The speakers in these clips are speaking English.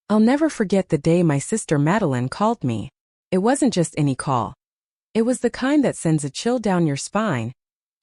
I'll never forget the day my sister Madeline called me. It wasn't just any call. It was the kind that sends a chill down your spine,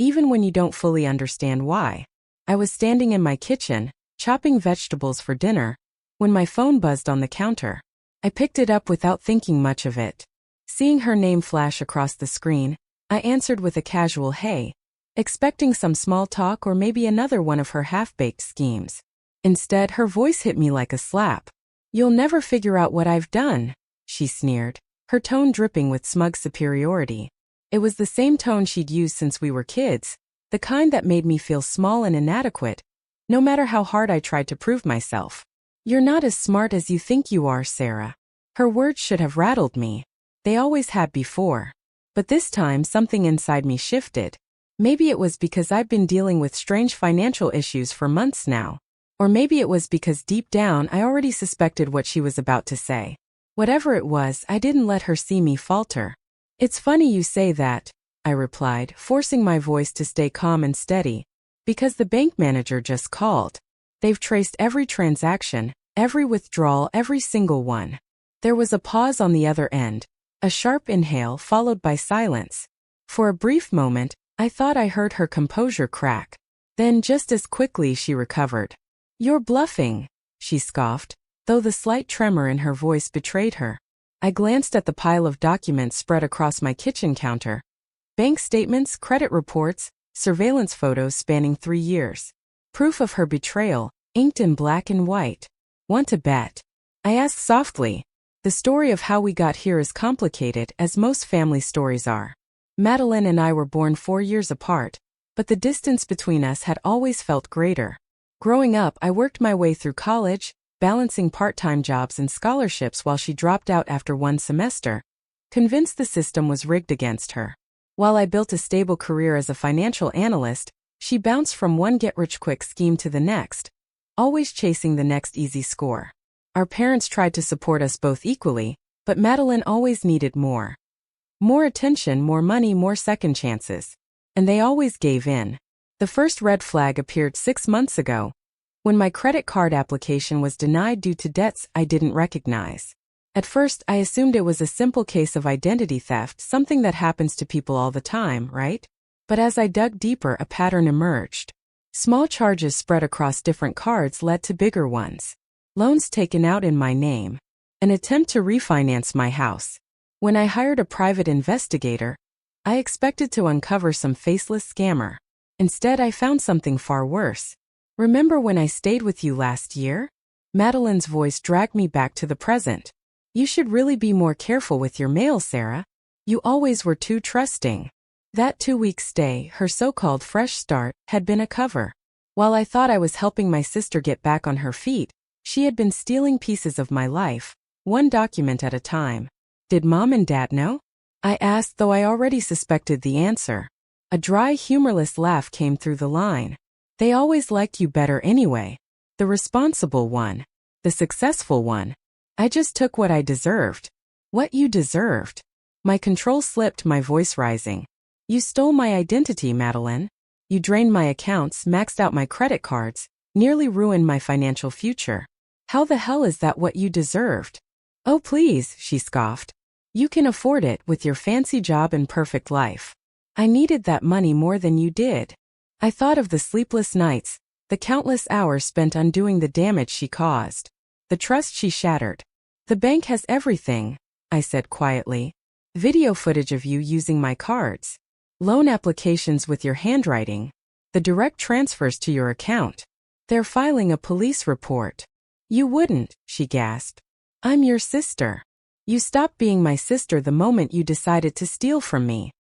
even when you don't fully understand why. I was standing in my kitchen, chopping vegetables for dinner, when my phone buzzed on the counter. I picked it up without thinking much of it. Seeing her name flash across the screen, I answered with a casual hey, expecting some small talk or maybe another one of her half-baked schemes. Instead, her voice hit me like a slap. "You'll never figure out what I've done," she sneered, her tone dripping with smug superiority. It was the same tone she'd used since we were kids, the kind that made me feel small and inadequate, no matter how hard I tried to prove myself. "You're not as smart as you think you are, Sarah." Her words should have rattled me. They always had before. But this time something inside me shifted. Maybe it was because I've been dealing with strange financial issues for months now. Or maybe it was because deep down I already suspected what she was about to say. Whatever it was, I didn't let her see me falter. "It's funny you say that," I replied, forcing my voice to stay calm and steady, "because the bank manager just called. They've traced every transaction, every withdrawal, every single one." There was a pause on the other end, a sharp inhale followed by silence. For a brief moment, I thought I heard her composure crack. Then just as quickly she recovered. "You're bluffing," she scoffed, though the slight tremor in her voice betrayed her. I glanced at the pile of documents spread across my kitchen counter. Bank statements, credit reports, surveillance photos spanning 3 years. Proof of her betrayal, inked in black and white. "Want to bet?" I asked softly. The story of how we got here is complicated, as most family stories are. Madeline and I were born 4 years apart, but the distance between us had always felt greater. Growing up, I worked my way through college, balancing part-time jobs and scholarships while she dropped out after 1 semester, convinced the system was rigged against her. While I built a stable career as a financial analyst, she bounced from one get-rich-quick scheme to the next, always chasing the next easy score. Our parents tried to support us both equally, but Madeline always needed more. More attention, more money, more second chances. And they always gave in. The first red flag appeared 6 months ago, when my credit card application was denied due to debts I didn't recognize. At first, I assumed it was a simple case of identity theft, something that happens to people all the time, right? But as I dug deeper, a pattern emerged. Small charges spread across different cards led to bigger ones. Loans taken out in my name. An attempt to refinance my house. When I hired a private investigator, I expected to uncover some faceless scammer. Instead, I found something far worse. "Remember when I stayed with you last year?" Madeline's voice dragged me back to the present. "You should really be more careful with your mail, Sarah. You always were too trusting." That 2-week stay, her so-called fresh start, had been a cover. While I thought I was helping my sister get back on her feet, she had been stealing pieces of my life, one document at a time. "Did Mom and Dad know?" I asked, though I already suspected the answer. A dry, humorless laugh came through the line. "They always liked you better anyway. The responsible one. The successful one. I just took what I deserved." "What you deserved?" My control slipped, my voice rising. "You stole my identity, Madeline. You drained my accounts, maxed out my credit cards, nearly ruined my financial future. How the hell is that what you deserved?" "Oh please," she scoffed. "You can afford it with your fancy job and perfect life. I needed that money more than you did." I thought of the sleepless nights, the countless hours spent undoing the damage she caused, the trust she shattered. "The bank has everything," I said quietly. "Video footage of you using my cards. Loan applications with your handwriting. The direct transfers to your account. They're filing a police report." "You wouldn't," she gasped. "I'm your sister. You stopped being my sister the moment you decided to steal from me."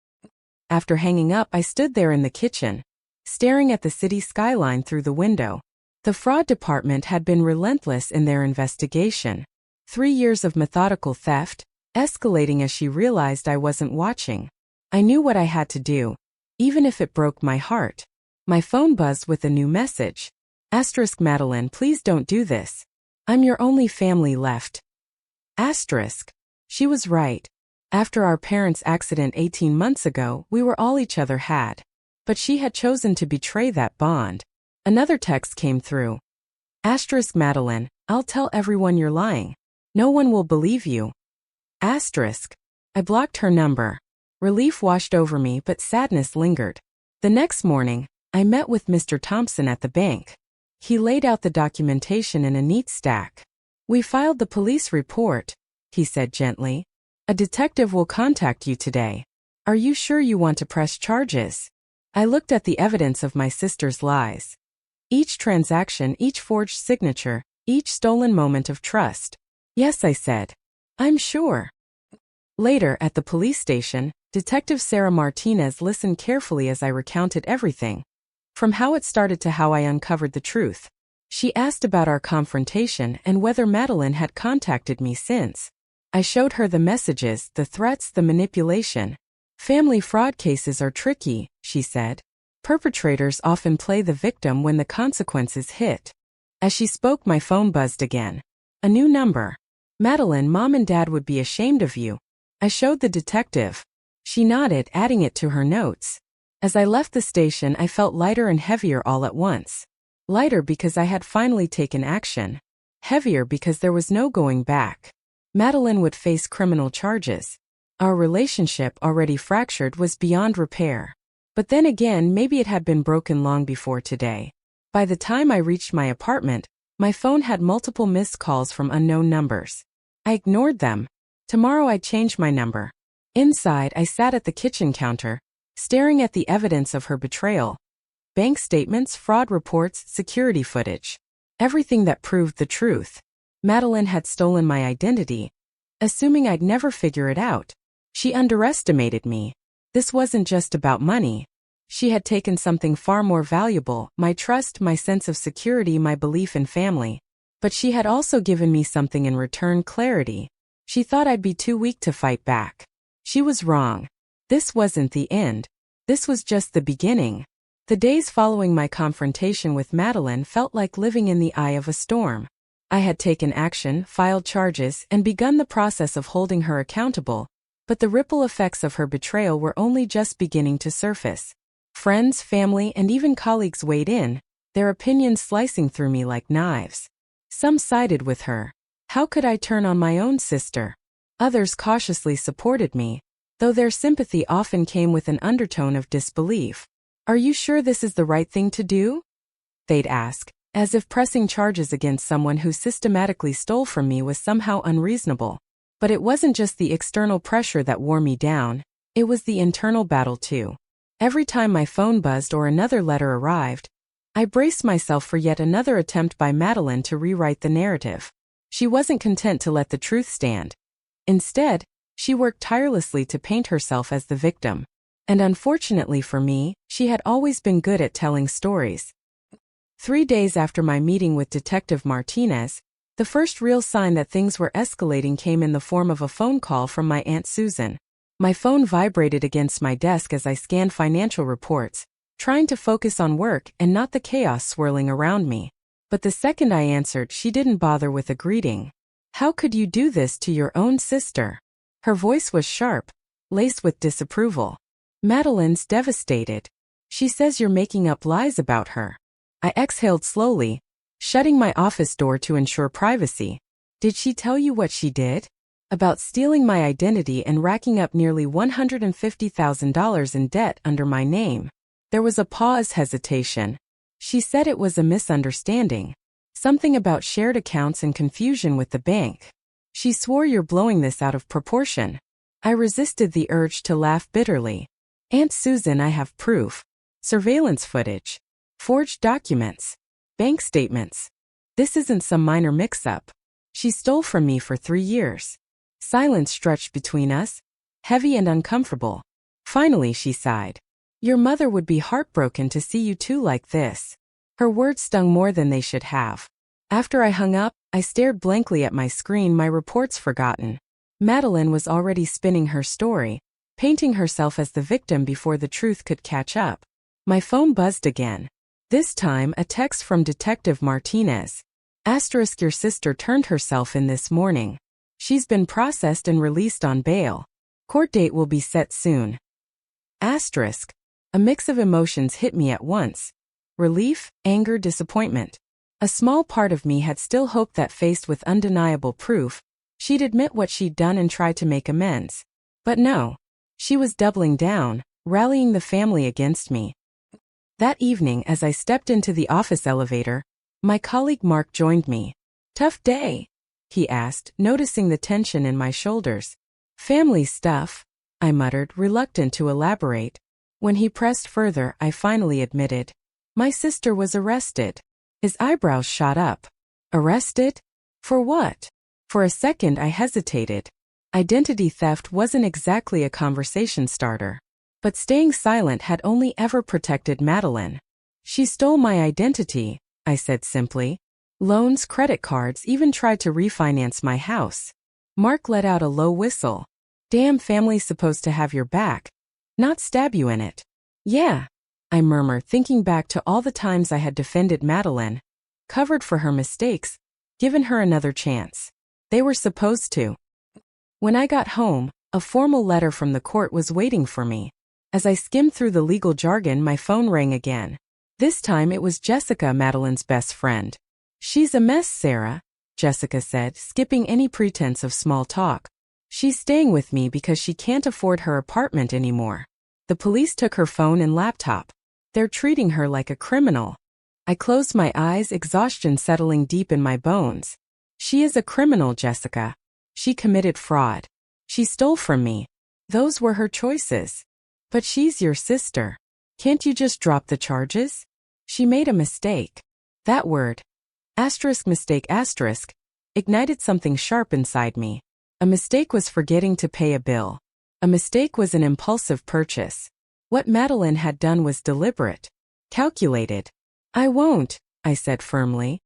After hanging up, I stood there in the kitchen, staring at the city skyline through the window. The fraud department had been relentless in their investigation. 3 years of methodical theft, escalating as she realized I wasn't watching. I knew what I had to do, even if it broke my heart. My phone buzzed with a new message. Asterisk Madeline, please don't do this. I'm your only family left. Asterisk. She was right. After our parents' accident 18 months ago, we were all each other had. But she had chosen to betray that bond. Another text came through. Asterisk Madeline, I'll tell everyone you're lying. No one will believe you. Asterisk. I blocked her number. Relief washed over me, but sadness lingered. The next morning, I met with Mr. Thompson at the bank. He laid out the documentation in a neat stack. We filed the police report, he said gently. A detective will contact you today. Are you sure you want to press charges? I looked at the evidence of my sister's lies. Each transaction, each forged signature, each stolen moment of trust. Yes, I said. I'm sure. Later, at the police station, Detective Sarah Martinez listened carefully as I recounted everything. From how it started to how I uncovered the truth. She asked about our confrontation and whether Madeline had contacted me since. I showed her the messages, the threats, the manipulation. Family fraud cases are tricky, she said. Perpetrators often play the victim when the consequences hit. As she spoke, my phone buzzed again. A new number. Madeline, Mom and Dad would be ashamed of you. I showed the detective. She nodded, adding it to her notes. As I left the station, I felt lighter and heavier all at once. Lighter because I had finally taken action. Heavier because there was no going back. Madeline would face criminal charges. Our relationship, already fractured, was beyond repair. But then again, maybe it had been broken long before today. By the time I reached my apartment, my phone had multiple missed calls from unknown numbers. I ignored them. Tomorrow I'd change my number. Inside, I sat at the kitchen counter, staring at the evidence of her betrayal. Bank statements, fraud reports, security footage. Everything that proved the truth. Madeline had stolen my identity, assuming I'd never figure it out. She underestimated me. This wasn't just about money. She had taken something far more valuable, my trust, my sense of security, my belief in family. But she had also given me something in return: clarity. She thought I'd be too weak to fight back. She was wrong. This wasn't the end. This was just the beginning. The days following my confrontation with Madeline felt like living in the eye of a storm. I had taken action, filed charges, and begun the process of holding her accountable, but the ripple effects of her betrayal were only just beginning to surface. Friends, family, and even colleagues weighed in, their opinions slicing through me like knives. Some sided with her. How could I turn on my own sister? Others cautiously supported me, though their sympathy often came with an undertone of disbelief. Are you sure this is the right thing to do? They'd ask, as if pressing charges against someone who systematically stole from me was somehow unreasonable. But it wasn't just the external pressure that wore me down, it was the internal battle too. Every time my phone buzzed or another letter arrived, I braced myself for yet another attempt by Madeline to rewrite the narrative. She wasn't content to let the truth stand. Instead, she worked tirelessly to paint herself as the victim. And unfortunately for me, she had always been good at telling stories. 3 days after my meeting with Detective Martinez, the first real sign that things were escalating came in the form of a phone call from my Aunt Susan. My phone vibrated against my desk as I scanned financial reports, trying to focus on work and not the chaos swirling around me. But the second I answered, she didn't bother with a greeting. How could you do this to your own sister? Her voice was sharp, laced with disapproval. Madeline's devastated. She says you're making up lies about her. I exhaled slowly, shutting my office door to ensure privacy. Did she tell you what she did? About stealing my identity and racking up nearly $150,000 in debt under my name. There was a pause, hesitation. She said it was a misunderstanding. Something about shared accounts and confusion with the bank. She swore you're blowing this out of proportion. I resisted the urge to laugh bitterly. Aunt Susan, I have proof. Surveillance footage. Forged documents. Bank statements. This isn't some minor mix-up. She stole from me for 3 years. Silence stretched between us, heavy and uncomfortable. Finally, she sighed. Your mother would be heartbroken to see you two like this. Her words stung more than they should have. After I hung up, I stared blankly at my screen, my reports forgotten. Madeline was already spinning her story, painting herself as the victim before the truth could catch up. My phone buzzed again. This time, a text from Detective Martinez. Asterisk, your sister turned herself in this morning. She's been processed and released on bail. Court date will be set soon. Asterisk. A mix of emotions hit me at once. Relief, anger, disappointment. A small part of me had still hoped that faced with undeniable proof, she'd admit what she'd done and try to make amends. But no. She was doubling down, rallying the family against me. That evening, as I stepped into the office elevator, my colleague Mark joined me. "Tough day?" he asked, noticing the tension in my shoulders. "Family stuff," I muttered, reluctant to elaborate. When he pressed further, I finally admitted. "My sister was arrested." His eyebrows shot up. "Arrested? For what?" For a second I hesitated. Identity theft wasn't exactly a conversation starter. But staying silent had only ever protected Madeline. "She stole my identity," I said simply. "Loans, credit cards, even tried to refinance my house." Mark let out a low whistle. "Damn, family's supposed to have your back, not stab you in it." "Yeah," I murmured, thinking back to all the times I had defended Madeline, covered for her mistakes, given her another chance. They were supposed to. When I got home, a formal letter from the court was waiting for me. As I skimmed through the legal jargon, my phone rang again. This time it was Jessica, Madeline's best friend. "She's a mess, Sarah," Jessica said, skipping any pretense of small talk. "She's staying with me because she can't afford her apartment anymore. The police took her phone and laptop. They're treating her like a criminal." I closed my eyes, exhaustion settling deep in my bones. "She is a criminal, Jessica. She committed fraud. She stole from me. Those were her choices. But she's your sister. Can't you just drop the charges? She made a mistake." That word, mistake, ignited something sharp inside me. A mistake was forgetting to pay a bill. A mistake was an impulsive purchase. What Madeline had done was deliberate, calculated. "I won't," I said firmly.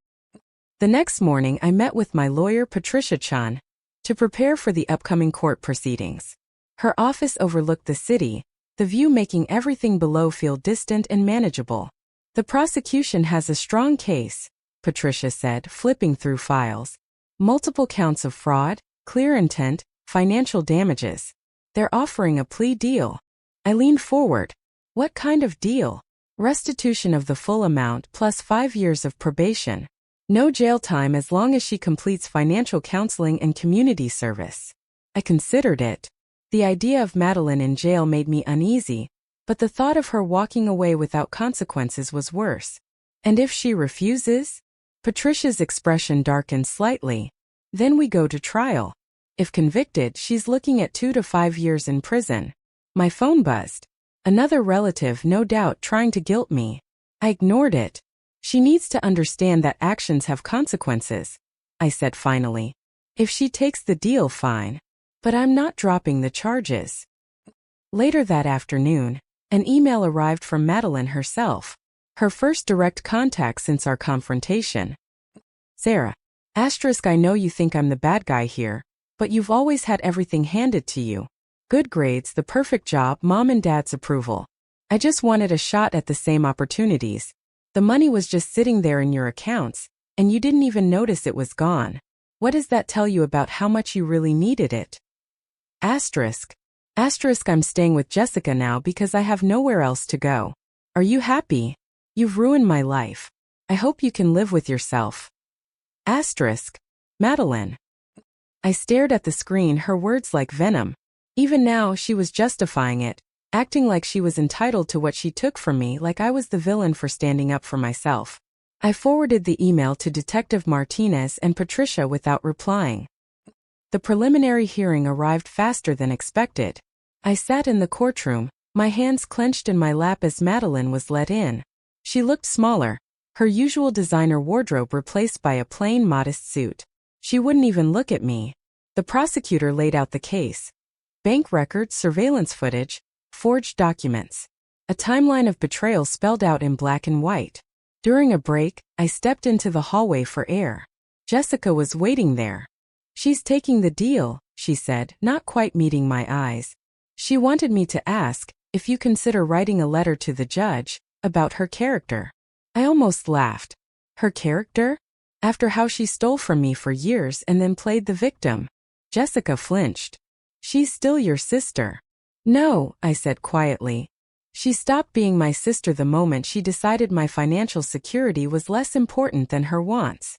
The next morning I met with my lawyer Patricia Chan to prepare for the upcoming court proceedings. Her office overlooked the city, the view making everything below feel distant and manageable. "The prosecution has a strong case," Patricia said, flipping through files. "Multiple counts of fraud, clear intent, financial damages. They're offering a plea deal." I leaned forward. "What kind of deal?" "Restitution of the full amount plus 5 years of probation. No jail time as long as she completes financial counseling and community service." I considered it. The idea of Madeline in jail made me uneasy, but the thought of her walking away without consequences was worse. "And if she refuses?" Patricia's expression darkened slightly. "Then we go to trial. If convicted, she's looking at 2 to 5 years in prison." My phone buzzed. Another relative, no doubt, trying to guilt me. I ignored it. "She needs to understand that actions have consequences," I said finally. "If she takes the deal, fine. But I'm not dropping the charges." Later that afternoon, an email arrived from Madeline herself. Her first direct contact since our confrontation. "Sarah, I know you think I'm the bad guy here, but you've always had everything handed to you. Good grades, the perfect job, mom and dad's approval. I just wanted a shot at the same opportunities. The money was just sitting there in your accounts, and you didn't even notice it was gone. What does that tell you about how much you really needed it?" I'm staying with Jessica now because I have nowhere else to go. Are you happy? You've ruined my life. I hope you can live with yourself. Madeline. I stared at the screen, her words like venom. Even now, she was justifying it, acting like she was entitled to what she took from me, like I was the villain for standing up for myself. I forwarded the email to Detective Martinez and Patricia without replying. The preliminary hearing arrived faster than expected. I sat in the courtroom, my hands clenched in my lap as Madeline was let in. She looked smaller, her usual designer wardrobe replaced by a plain, modest suit. She wouldn't even look at me. The prosecutor laid out the case. Bank records, surveillance footage, forged documents. A timeline of betrayal spelled out in black and white. During a break, I stepped into the hallway for air. Jessica was waiting there. "She's taking the deal," she said, not quite meeting my eyes. "She wanted me to ask if you consider writing a letter to the judge about her character." I almost laughed. Her character? After how she stole from me for years and then played the victim. Jessica flinched. "She's still your sister." "No," I said quietly. She stopped being my sister the moment she decided my financial security was less important than her wants.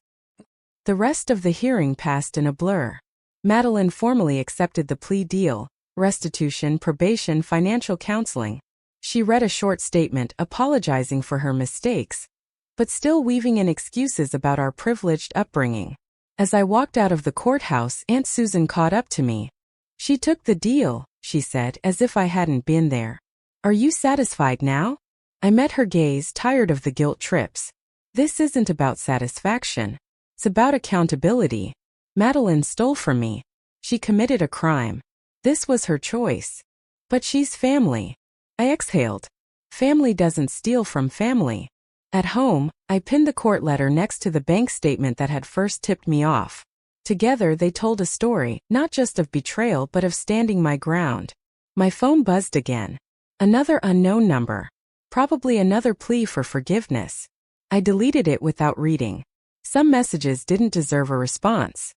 The rest of the hearing passed in a blur. Madeline formally accepted the plea deal: restitution, probation, financial counseling. She read a short statement apologizing for her mistakes, but still weaving in excuses about our privileged upbringing. As I walked out of the courthouse, Aunt Susan caught up to me. "She took the deal," she said, as if I hadn't been there. "Are you satisfied now?" I met her gaze, tired of the guilt trips. "This isn't about satisfaction. It's about accountability. Madeline stole from me. She committed a crime. This was her choice. But she's family." I exhaled. Family doesn't steal from family. At home, I pinned the court letter next to the bank statement that had first tipped me off. Together they told a story, not just of betrayal but of standing my ground. My phone buzzed again. Another unknown number. Probably another plea for forgiveness. I deleted it without reading. Some messages didn't deserve a response.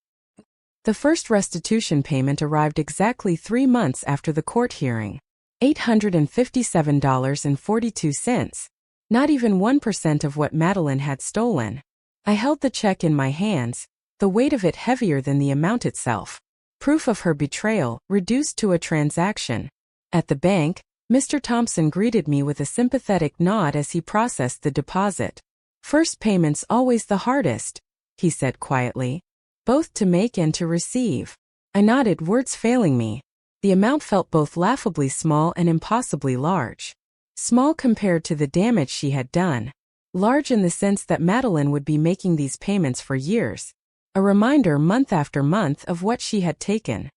The first restitution payment arrived exactly 3 months after the court hearing. $857.42. Not even 1% of what Madeline had stolen. I held the check in my hands, the weight of it heavier than the amount itself. Proof of her betrayal, reduced to a transaction. At the bank, Mr. Thompson greeted me with a sympathetic nod as he processed the deposit. "First payment's always the hardest," he said quietly. "Both to make and to receive." I nodded, words failing me. The amount felt both laughably small and impossibly large. Small compared to the damage she had done. Large in the sense that Madeline would be making these payments for years. A reminder month after month of what she had taken.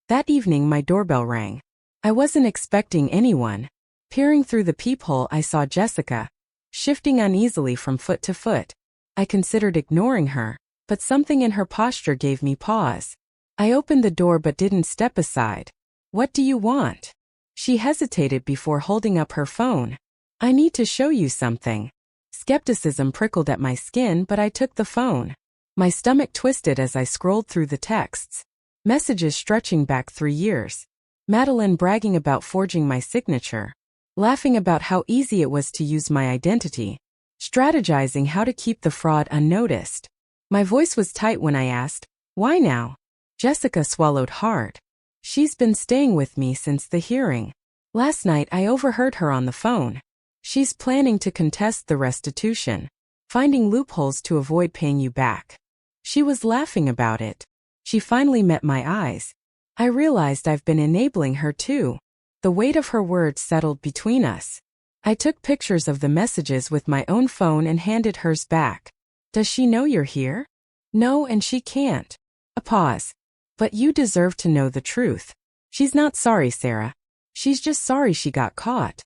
That evening my doorbell rang. I wasn't expecting anyone. Peering through the peephole, I saw Jessica, shifting uneasily from foot to foot. I considered ignoring her, but something in her posture gave me pause. I opened the door but didn't step aside. "What do you want?" She hesitated before holding up her phone. "I need to show you something." Skepticism prickled at my skin, but I took the phone. My stomach twisted as I scrolled through the texts. Messages stretching back 3 years. Madeline bragging about forging my signature. Laughing about how easy it was to use my identity. Strategizing how to keep the fraud unnoticed. My voice was tight when I asked, "Why now?" Jessica swallowed hard. "She's been staying with me since the hearing. Last night I overheard her on the phone. She's planning to contest the restitution. Finding loopholes to avoid paying you back." She was laughing about it. She finally met my eyes. I realized I've been enabling her too. The weight of her words settled between us. I took pictures of the messages with my own phone and handed hers back. "Does she know you're here?" "No, and she can't." A pause. "But you deserve to know the truth." "She's not sorry, Sarah. She's just sorry she got caught."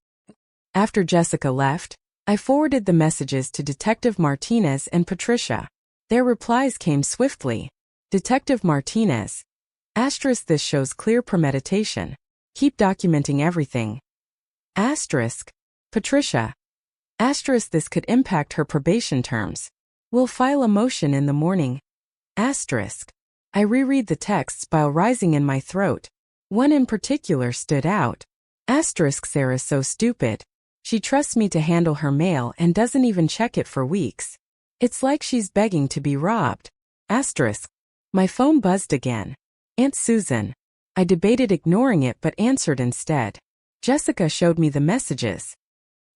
After Jessica left, I forwarded the messages to Detective Martinez and Patricia. Their replies came swiftly. Detective Martinez. *, this shows clear premeditation. Keep documenting everything. *, Patricia. *, this could impact her probation terms. We'll file a motion in the morning. I reread the texts, bile rising in my throat. One in particular stood out. Sarah's so stupid. She trusts me to handle her mail and doesn't even check it for weeks. It's like she's begging to be robbed. My phone buzzed again. Aunt Susan. I debated ignoring it but answered instead. Jessica showed me the messages.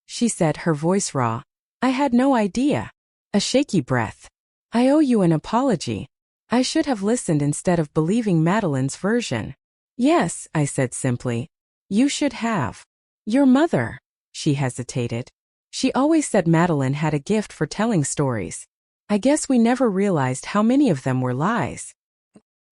She said, her voice raw. I had no idea. A shaky breath. I owe you an apology. I should have listened instead of believing Madeline's version. Yes, I said simply. You should have. Your mother. She hesitated. She always said Madeline had a gift for telling stories. I guess we never realized how many of them were lies.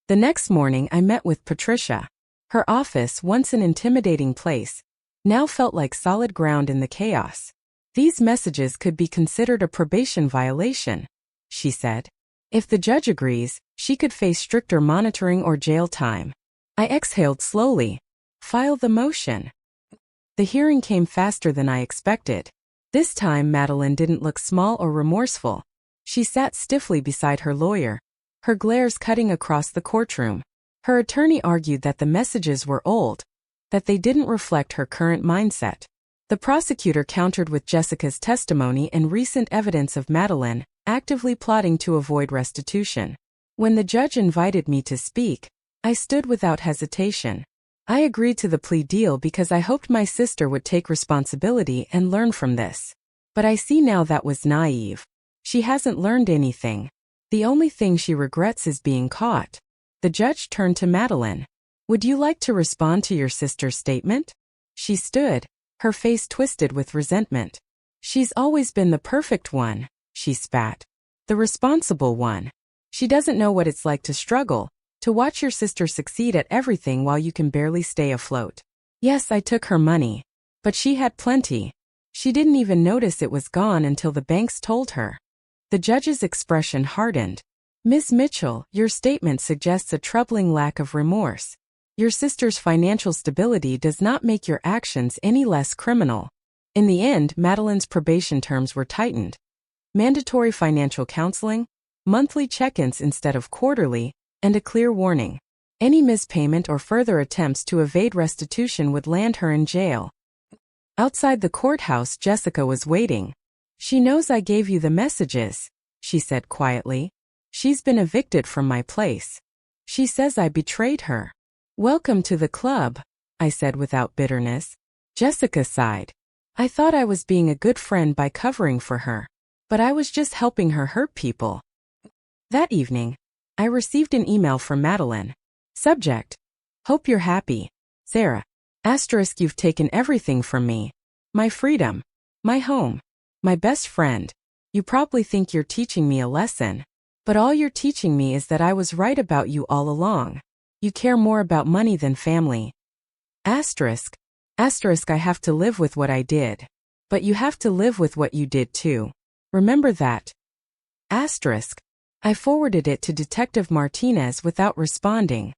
The next morning I met with Patricia. Her office, once an intimidating place, now felt like solid ground in the chaos. These messages could be considered a probation violation, she said. If the judge agrees, she could face stricter monitoring or jail time. I exhaled slowly. File the motion. The hearing came faster than I expected. This time Madeline didn't look small or remorseful. She sat stiffly beside her lawyer, her glares cutting across the courtroom. Her attorney argued that the messages were old, that they didn't reflect her current mindset. The prosecutor countered with Jessica's testimony and recent evidence of Madeline actively plotting to avoid restitution. When the judge invited me to speak, I stood without hesitation. I agreed to the plea deal because I hoped my sister would take responsibility and learn from this. But I see now that was naive. She hasn't learned anything. The only thing she regrets is being caught. The judge turned to Madeline. Would you like to respond to your sister's statement? She stood, her face twisted with resentment. She's always been the perfect one, she spat. The responsible one. She doesn't know what it's like to struggle, to watch your sister succeed at everything while you can barely stay afloat. Yes, I took her money. But she had plenty. She didn't even notice it was gone until the banks told her. The judge's expression hardened. Ms. Mitchell, your statement suggests a troubling lack of remorse. Your sister's financial stability does not make your actions any less criminal. In the end, Madeline's probation terms were tightened. Mandatory financial counseling, monthly check-ins instead of quarterly, and a clear warning. Any mispayment or further attempts to evade restitution would land her in jail. Outside the courthouse, Jessica was waiting. She knows I gave you the messages, she said quietly. She's been evicted from my place. She says I betrayed her. Welcome to the club, I said without bitterness. Jessica sighed. I thought I was being a good friend by covering for her, but I was just helping her hurt people. That evening, I received an email from Madeline. Subject: Hope you're happy, Sarah. Asterisk, you've taken everything from me. My freedom. My home. My best friend. You probably think you're teaching me a lesson. But all you're teaching me is that I was right about you all along. You care more about money than family. Asterisk. Asterisk, I have to live with what I did. But you have to live with what you did too. Remember that. Asterisk. I forwarded it to Detective Martinez without responding.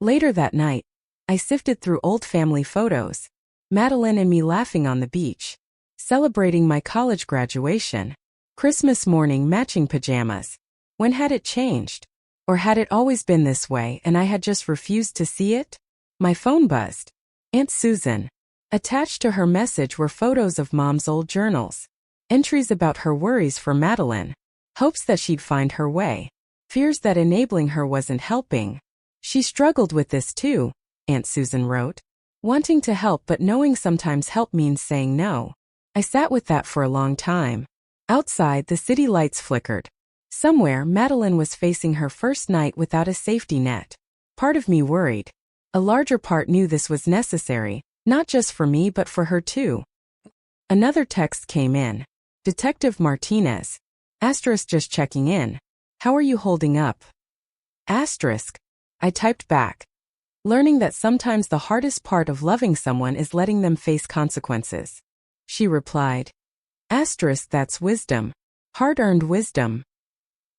Later that night, I sifted through old family photos. Madeline and me laughing on the beach. Celebrating my college graduation. Christmas morning matching pajamas. When had it changed? Or had it always been this way and I had just refused to see it? My phone buzzed. Aunt Susan. Attached to her message were photos of Mom's old journals. Entries about her worries for Madeline. Hopes that she'd find her way. Fears that enabling her wasn't helping. She struggled with this too, Aunt Susan wrote. Wanting to help but knowing sometimes help means saying no. I sat with that for a long time. Outside, the city lights flickered. Somewhere, Madeline was facing her first night without a safety net. Part of me worried. A larger part knew this was necessary, not just for me but for her too. Another text came in. Detective Martinez. Asterisk, just checking in. How are you holding up? Asterisk. I typed back. Learning that sometimes the hardest part of loving someone is letting them face consequences. She replied. Asterisk, that's wisdom. Hard-earned wisdom.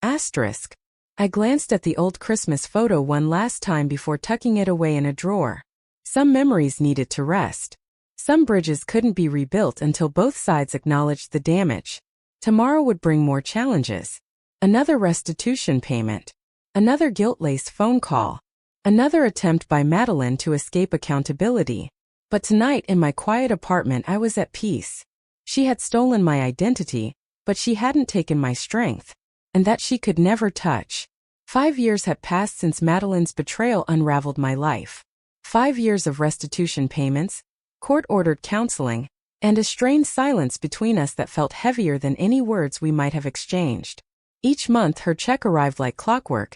Asterisk. I glanced at the old Christmas photo one last time before tucking it away in a drawer. Some memories needed to rest. Some bridges couldn't be rebuilt until both sides acknowledged the damage. Tomorrow would bring more challenges. Another restitution payment. Another guilt-laced phone call. Another attempt by Madeline to escape accountability. But tonight in my quiet apartment I was at peace. She had stolen my identity, but she hadn't taken my strength. And that she could never touch. 5 years had passed since Madeline's betrayal unraveled my life. 5 years of restitution payments, court-ordered counseling, and a strained silence between us that felt heavier than any words we might have exchanged. Each month her check arrived like clockwork.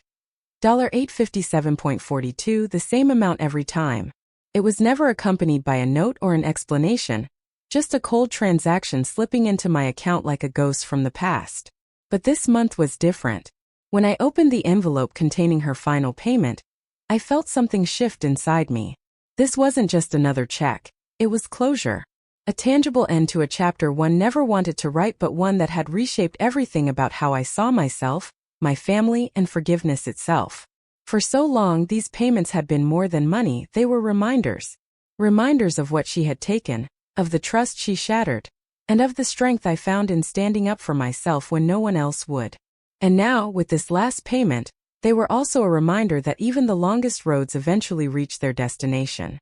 $857.42, the same amount every time. It was never accompanied by a note or an explanation, just a cold transaction slipping into my account like a ghost from the past. But this month was different. When I opened the envelope containing her final payment, I felt something shift inside me. This wasn't just another check. It was closure. A tangible end to a chapter one never wanted to write but one that had reshaped everything about how I saw myself, my family, and forgiveness itself. For so long these payments had been more than money, they were reminders. Reminders of what she had taken, of the trust she shattered, and of the strength I found in standing up for myself when no one else would. And now, with this last payment, they were also a reminder that even the longest roads eventually reach their destination.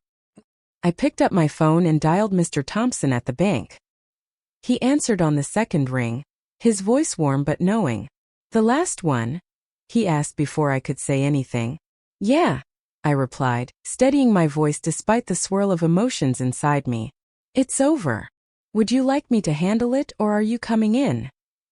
I picked up my phone and dialed Mr. Thompson at the bank. He answered on the second ring, his voice warm but knowing. "The last one?" he asked before I could say anything. "Yeah," I replied, steadying my voice despite the swirl of emotions inside me. "It's over. Would you like me to handle it or are you coming in?"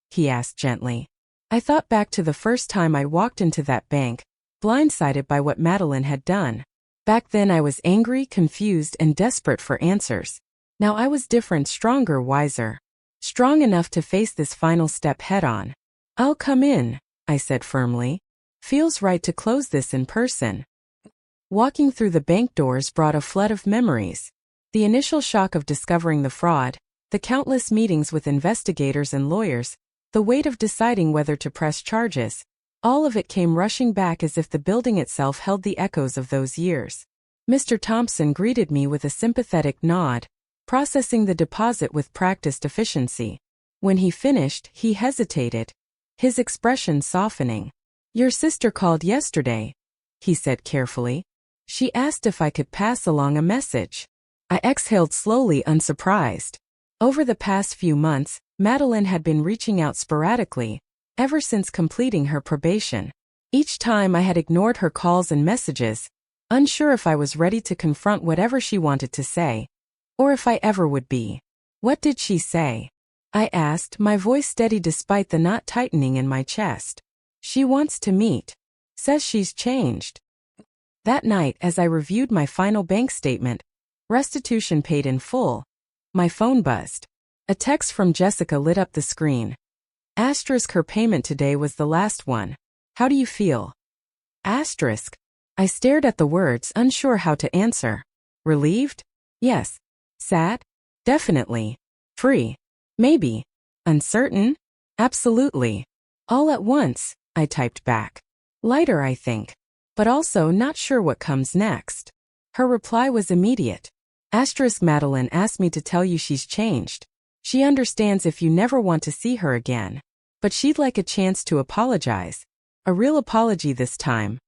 he asked gently. I thought back to the first time I walked into that bank, blindsided by what Madeline had done. Back then I was angry, confused, and desperate for answers. Now I was different, stronger, wiser. Strong enough to face this final step head-on. "I'll come in," I said firmly. "Feels right to close this in person." Walking through the bank doors brought a flood of memories. The initial shock of discovering the fraud, the countless meetings with investigators and lawyers, the weight of deciding whether to press charges, all of it came rushing back as if the building itself held the echoes of those years. Mr. Thompson greeted me with a sympathetic nod, processing the deposit with practiced efficiency. When he finished, he hesitated, his expression softening. "Your sister called yesterday," he said carefully. "She asked if I could pass along a message." I exhaled slowly, unsurprised. Over the past few months, Madeline had been reaching out sporadically, ever since completing her probation. Each time I had ignored her calls and messages, unsure if I was ready to confront whatever she wanted to say, or if I ever would be. "What did she say?" I asked, my voice steady despite the knot tightening in my chest. "She wants to meet. Says she's changed." That night, as I reviewed my final bank statement, restitution paid in full, my phone buzzed. A text from Jessica lit up the screen. Asterisk, her payment today was the last one. How do you feel? Asterisk. I stared at the words, unsure how to answer. Relieved? Yes. Sad? Definitely. Free? Maybe. Uncertain? Absolutely. All at once, I typed back. Lighter, I think. But also not sure what comes next. Her reply was immediate. Asterisk, Madeline asked me to tell you she's changed. She understands if you never want to see her again. But she'd like a chance to apologize. A real apology this time.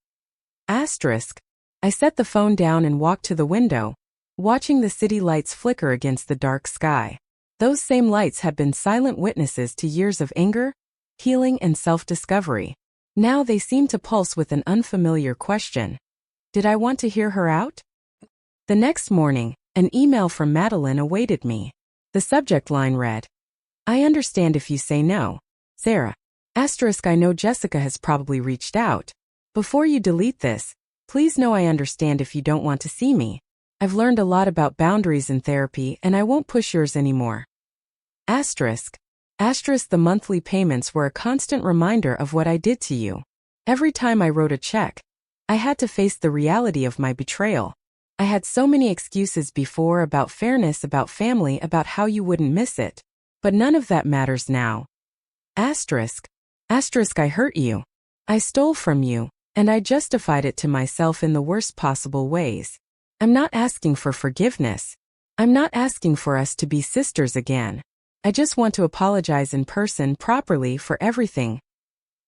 Asterisk. I set the phone down and walked to the window, watching the city lights flicker against the dark sky. Those same lights had been silent witnesses to years of anger, healing, and self-discovery. Now they seemed to pulse with an unfamiliar question. Did I want to hear her out? The next morning, an email from Madeline awaited me. The subject line read, I understand if you say no. Sarah. Asterisk, I know Jessica has probably reached out. Before you delete this, please know I understand if you don't want to see me. I've learned a lot about boundaries in therapy and I won't push yours anymore. Asterisk. Asterisk, the monthly payments were a constant reminder of what I did to you. Every time I wrote a check, I had to face the reality of my betrayal. I had so many excuses before about fairness, about family, about how you wouldn't miss it. But none of that matters now. Asterisk. Asterisk, I hurt you. I stole from you, and I justified it to myself in the worst possible ways. I'm not asking for forgiveness. I'm not asking for us to be sisters again. I just want to apologize in person properly for everything.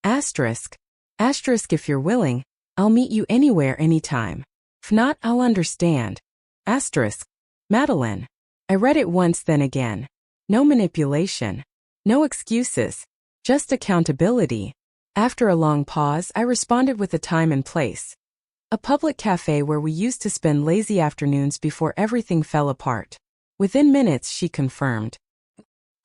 Asterisk. Asterisk, if you're willing, I'll meet you anywhere, anytime. If not, I'll understand. Asterisk. Madeline. I read it once, then again. No manipulation. No excuses. Just accountability. After a long pause, I responded with a time and place. A public cafe where we used to spend lazy afternoons before everything fell apart. Within minutes, she confirmed.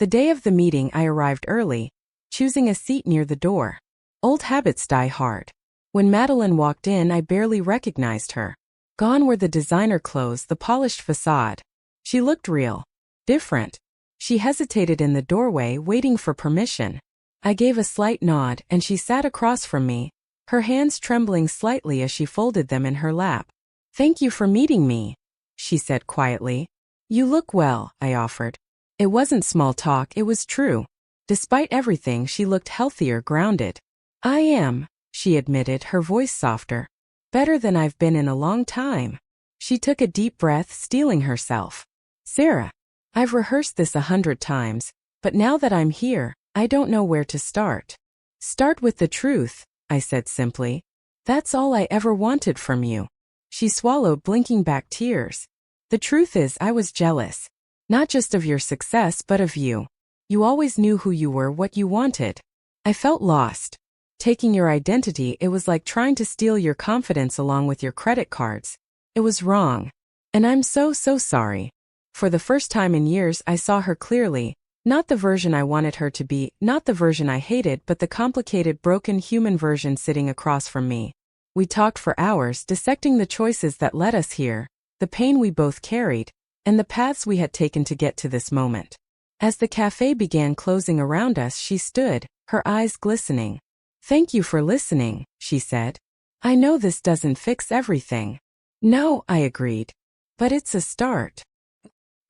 The day of the meeting, I arrived early, choosing a seat near the door. Old habits die hard. When Madeline walked in, I barely recognized her. Gone were the designer clothes, the polished facade. She looked real. Different. She hesitated in the doorway, waiting for permission. I gave a slight nod, and she sat across from me, her hands trembling slightly as she folded them in her lap. Thank you for meeting me, she said quietly. You look well, I offered. It wasn't small talk, it was true. Despite everything, she looked healthier, grounded. I am, she admitted, her voice softer. Better than I've been in a long time. She took a deep breath, steeling herself. Sarah, I've rehearsed this 100 times, but now that I'm here, I don't know where to start. Start with the truth, I said simply. That's all I ever wanted from you. She swallowed, blinking back tears. The truth is, I was jealous. Not just of your success, but of you. You always knew who you were, what you wanted. I felt lost. Taking your identity, it was like trying to steal your confidence along with your credit cards. It was wrong. And I'm so sorry. For the first time in years, I saw her clearly. Not the version I wanted her to be, not the version I hated, but the complicated, broken human version sitting across from me. We talked for hours, dissecting the choices that led us here, the pain we both carried, and the paths we had taken to get to this moment. As the cafe began closing around us, she stood, her eyes glistening. "Thank you for listening," she said. "I know this doesn't fix everything." "No," I agreed. "But it's a start."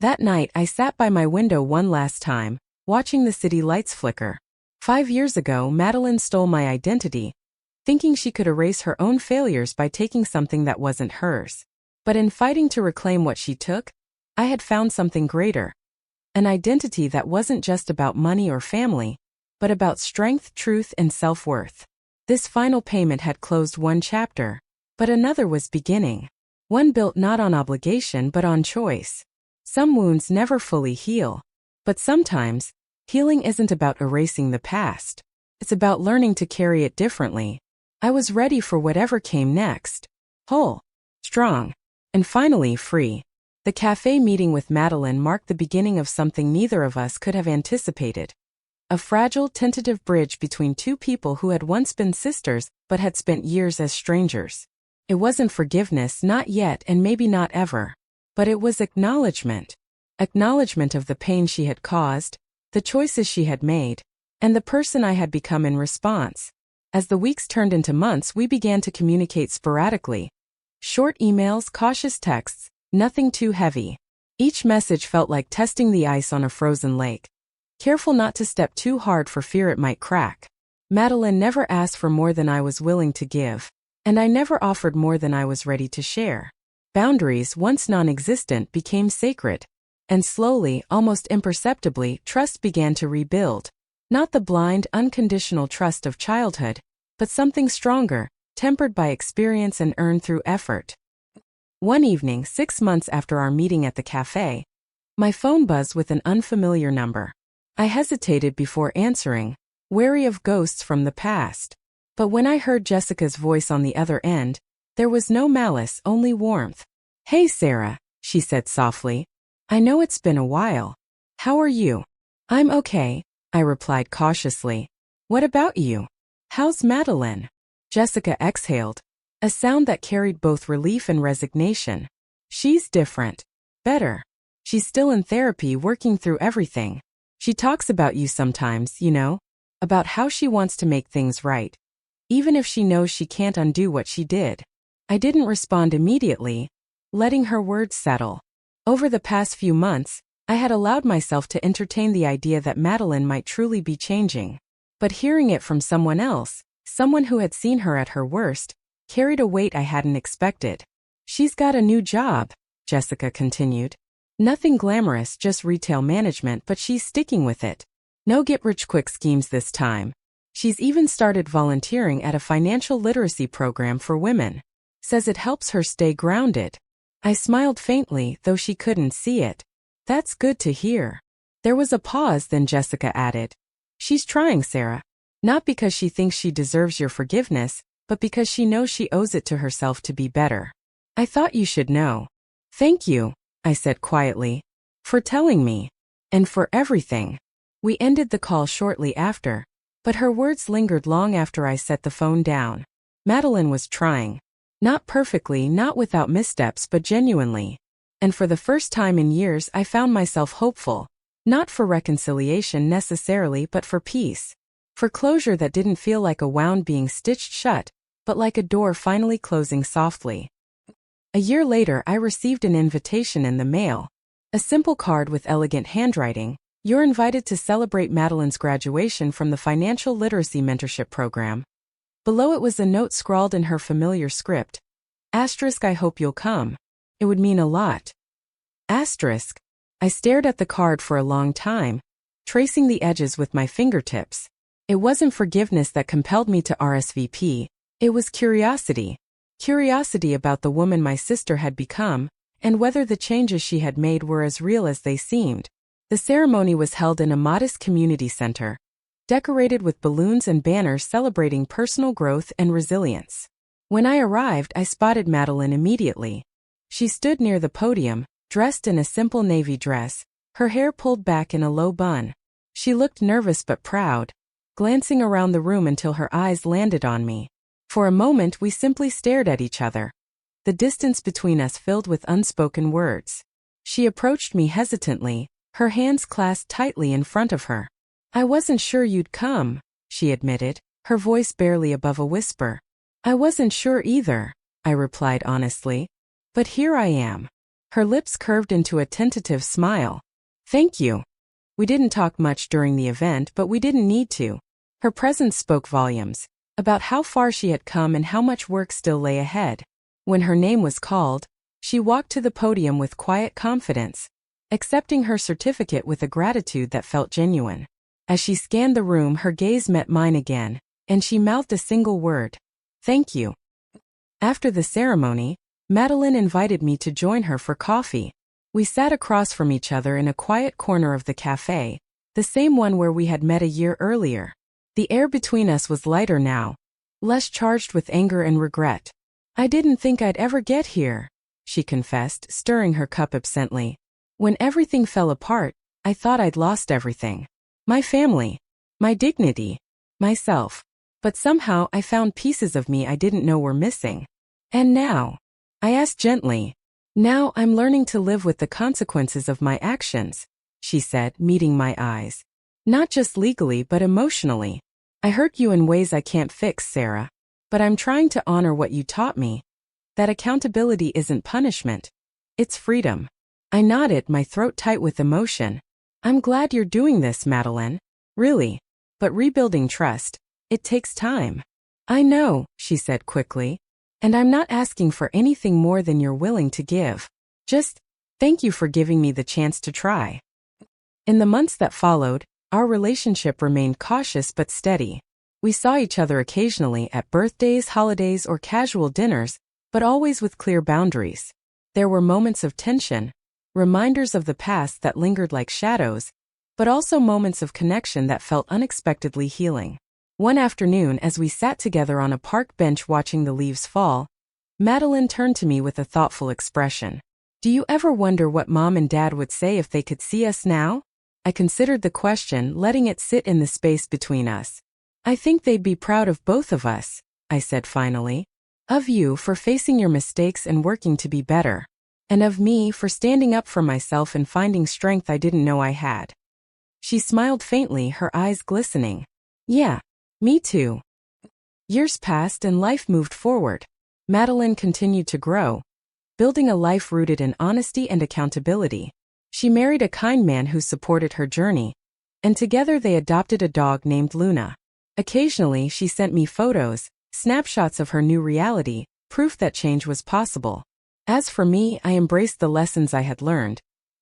That night, I sat by my window one last time, watching the city lights flicker. 5 years ago, Madeline stole my identity, thinking she could erase her own failures by taking something that wasn't hers. But in fighting to reclaim what she took, I had found something greater. An identity that wasn't just about money or family, but about strength, truth, and self-worth. This final payment had closed one chapter, but another was beginning. One built not on obligation but on choice. Some wounds never fully heal, but sometimes, healing isn't about erasing the past. It's about learning to carry it differently. I was ready for whatever came next. Whole, strong, and finally free. The cafe meeting with Madeline marked the beginning of something neither of us could have anticipated. A fragile, tentative bridge between two people who had once been sisters but had spent years as strangers. It wasn't forgiveness, not yet, and maybe not ever. But it was acknowledgement. Acknowledgement of the pain she had caused, the choices she had made, and the person I had become in response. As the weeks turned into months, we began to communicate sporadically. Short emails, cautious texts, nothing too heavy. Each message felt like testing the ice on a frozen lake. Careful not to step too hard for fear it might crack. Madeline never asked for more than I was willing to give, and I never offered more than I was ready to share. Boundaries, once non-existent, became sacred. And slowly, almost imperceptibly, trust began to rebuild. Not the blind, unconditional trust of childhood, but something stronger, tempered by experience and earned through effort. One evening, 6 months after our meeting at the cafe, my phone buzzed with an unfamiliar number. I hesitated before answering, wary of ghosts from the past. But when I heard Jessica's voice on the other end, there was no malice, only warmth. "Hey Sarah," she said softly. "I know it's been a while. How are you?" "I'm okay," I replied cautiously. "What about you? How's Madeline?" Jessica exhaled, a sound that carried both relief and resignation. "She's different. Better. She's still in therapy, working through everything. She talks about you sometimes, about how she wants to make things right, even if she knows she can't undo what she did." I didn't respond immediately, letting her words settle. Over the past few months, I had allowed myself to entertain the idea that Madeline might truly be changing. But hearing it from someone else, someone who had seen her at her worst, carried a weight I hadn't expected. "She's got a new job," Jessica continued. "Nothing glamorous, just retail management, but she's sticking with it. No get-rich-quick schemes this time. She's even started volunteering at a financial literacy program for women. Says it helps her stay grounded." I smiled faintly, though she couldn't see it. "That's good to hear." There was a pause, then Jessica added, "She's trying, Sarah. Not because she thinks she deserves your forgiveness, but because she knows she owes it to herself to be better." "I thought you should know." "Thank you," I said quietly, "for telling me. And for everything." We ended the call shortly after, but her words lingered long after I set the phone down. Madeline was trying. Not perfectly, not without missteps, but genuinely. And for the first time in years, I found myself hopeful. Not for reconciliation necessarily, but for peace. For closure that didn't feel like a wound being stitched shut, but like a door finally closing softly. A year later, I received an invitation in the mail. A simple card with elegant handwriting. "You're invited to celebrate Madeline's graduation from the Financial Literacy Mentorship Program." Below it was a note scrawled in her familiar script. "Asterisk, I hope you'll come. It would mean a lot." Asterisk. I stared at the card for a long time, tracing the edges with my fingertips. It wasn't forgiveness that compelled me to RSVP. It was curiosity. Curiosity about the woman my sister had become, and whether the changes she had made were as real as they seemed. The ceremony was held in a modest community center, decorated with balloons and banners celebrating personal growth and resilience. When I arrived, I spotted Madeline immediately. She stood near the podium, dressed in a simple navy dress, her hair pulled back in a low bun. She looked nervous but proud, glancing around the room until her eyes landed on me. For a moment we simply stared at each other, the distance between us filled with unspoken words. She approached me hesitantly, her hands clasped tightly in front of her. "I wasn't sure you'd come," she admitted, her voice barely above a whisper. "I wasn't sure either," I replied honestly. "But here I am." Her lips curved into a tentative smile. "Thank you." We didn't talk much during the event, but we didn't need to. Her presence spoke volumes about how far she had come and how much work still lay ahead. When her name was called, she walked to the podium with quiet confidence, accepting her certificate with a gratitude that felt genuine. As she scanned the room, her gaze met mine again, and she mouthed a single word: "Thank you." After the ceremony, Madeline invited me to join her for coffee. We sat across from each other in a quiet corner of the cafe, the same one where we had met a year earlier. The air between us was lighter now, less charged with anger and regret. "I didn't think I'd ever get here," she confessed, stirring her cup absently. "When everything fell apart, I thought I'd lost everything. My family, my dignity, myself. But somehow I found pieces of me I didn't know were missing. And now?" I asked gently. "Now I'm learning to live with the consequences of my actions," she said, meeting my eyes. "Not just legally but emotionally. I hurt you in ways I can't fix, Sarah. But I'm trying to honor what you taught me. That accountability isn't punishment. It's freedom." I nodded, my throat tight with emotion. "I'm glad you're doing this, Madeline. Really. But rebuilding trust, it takes time." "I know," she said quickly. "And I'm not asking for anything more than you're willing to give. Just, thank you for giving me the chance to try." In the months that followed, our relationship remained cautious but steady. We saw each other occasionally at birthdays, holidays, or casual dinners, but always with clear boundaries. There were moments of tension, reminders of the past that lingered like shadows, but also moments of connection that felt unexpectedly healing. One afternoon, as we sat together on a park bench watching the leaves fall, Madeline turned to me with a thoughtful expression. "Do you ever wonder what Mom and Dad would say if they could see us now?" I considered the question, letting it sit in the space between us. "I think they'd be proud of both of us," I said finally. "Of you for facing your mistakes and working to be better. And of me for standing up for myself and finding strength I didn't know I had." She smiled faintly, her eyes glistening. "Yeah, me too." Years passed and life moved forward. Madeline continued to grow, building a life rooted in honesty and accountability. She married a kind man who supported her journey, and together they adopted a dog named Luna. Occasionally, she sent me photos, snapshots of her new reality, proof that change was possible. As for me, I embraced the lessons I had learned,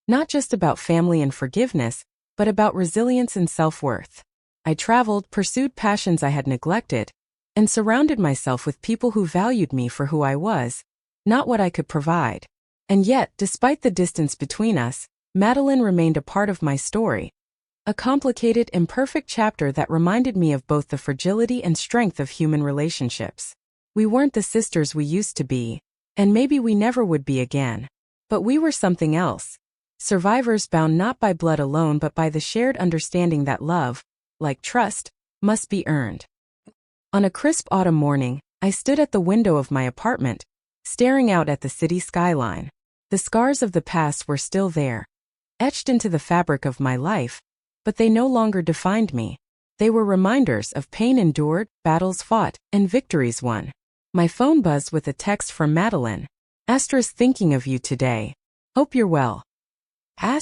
not just about family and forgiveness, but about resilience and self-worth. I traveled, pursued passions I had neglected, and surrounded myself with people who valued me for who I was, not what I could provide. And yet, despite the distance between us, Madeline remained a part of my story, a complicated, imperfect chapter that reminded me of both the fragility and strength of human relationships. We weren't the sisters we used to be, and maybe we never would be again. But we were something else. Survivors bound not by blood alone but by the shared understanding that love, like trust, must be earned. On a crisp autumn morning, I stood at the window of my apartment, staring out at the city skyline. The scars of the past were still there, etched into the fabric of my life, but they no longer defined me. They were reminders of pain endured, battles fought, and victories won. My phone buzzed with a text from Madeline. Thinking of you today. Hope you're well. I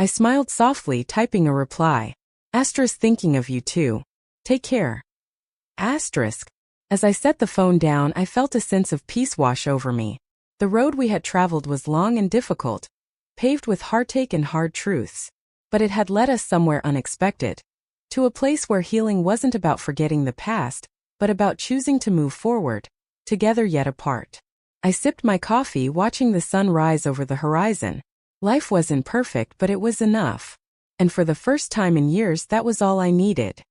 smiled softly, typing a reply. Thinking of you too. Take care. As I set the phone down, I felt a sense of peace wash over me. The road we had traveled was long and difficult, paved with heartache and hard truths. But it had led us somewhere unexpected, to a place where healing wasn't about forgetting the past, but about choosing to move forward, together yet apart. I sipped my coffee, watching the sun rise over the horizon. Life wasn't perfect, but it was enough. And for the first time in years, that was all I needed.